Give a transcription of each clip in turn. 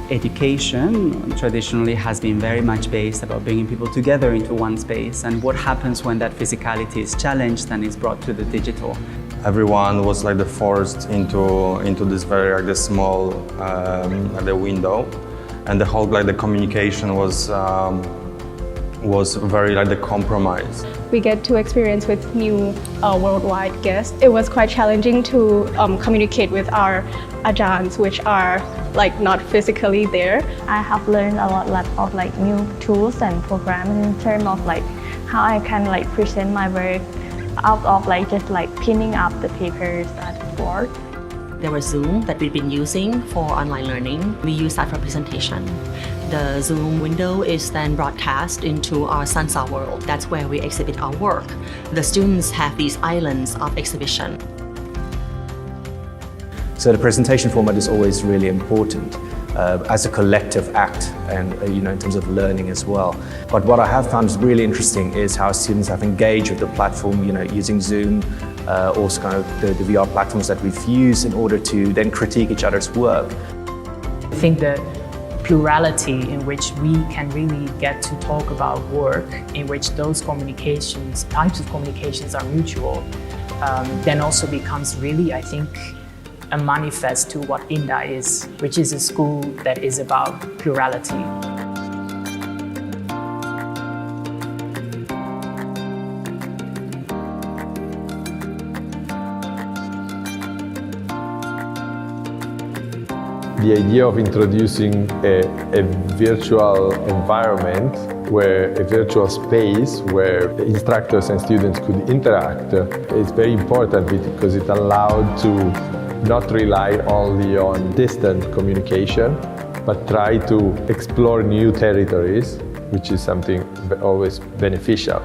Education traditionally has been very much based about bringing people together into one space, and what happens when that physicality is challenged and is brought to the digital. Everyone was forced into this very this small the window, and the whole the communication was very the compromise. We get to experience with new worldwide guests. It was quite challenging to communicate with our ajans, which are not physically there. I have learned a lot of new tools and programming in terms of how I can present my work out of just pinning up the papers at the board. There was Zoom that we've been using for online learning. We use that for presentation. The Zoom window is then broadcast into our Sansar world. That's where we exhibit our work. The students have these islands of exhibition. So the presentation format is always really important as a collective act, and in terms of learning as well. But what I have found is really interesting is how students have engaged with the platform, using Zoom, also the VR platforms that we've used in order to then critique each other's work. I think the plurality in which we can really get to talk about work, in which those types of communications are mutual, then also becomes really, I think, a manifest to what INDA is, which is a school that is about plurality. The idea of introducing a virtual environment, a virtual space where instructors and students could interact, is very important because it allowed to not rely only on distant communication, but try to explore new territories, which is something always beneficial.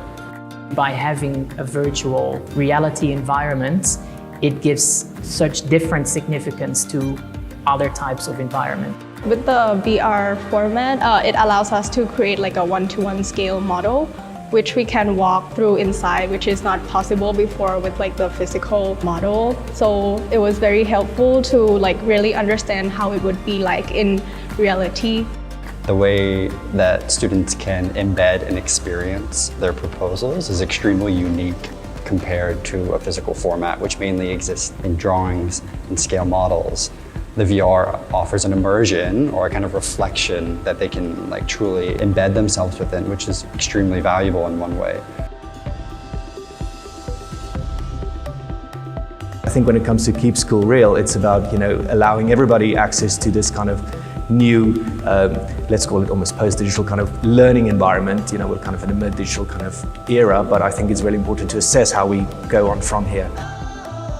By having a virtual reality environment, it gives such different significance to other types of environment. With the VR format, it allows us to create a one-to-one scale model, which we can walk through inside, which is not possible before with the physical model. So it was very helpful to really understand how it would be in reality. The way that students can embed and experience their proposals is extremely unique compared to a physical format, which mainly exists in drawings and scale models. The VR offers an immersion or a kind of reflection that they can truly embed themselves within, which is extremely valuable in one way. I think when it comes to Keep School Real, it's about allowing everybody access to this kind of new, let's call it almost post-digital learning environment. We're in a mid-digital era, but I think it's really important to assess how we go on from here.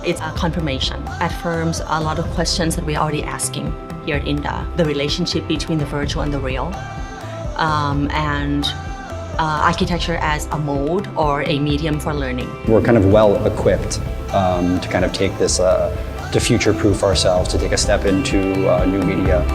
It's a confirmation. Affirms a lot of questions that we're already asking here at INDA. The relationship between the virtual and the real, and architecture as a mode or a medium for learning. We're well equipped to take this, to future-proof ourselves, to take a step into new media.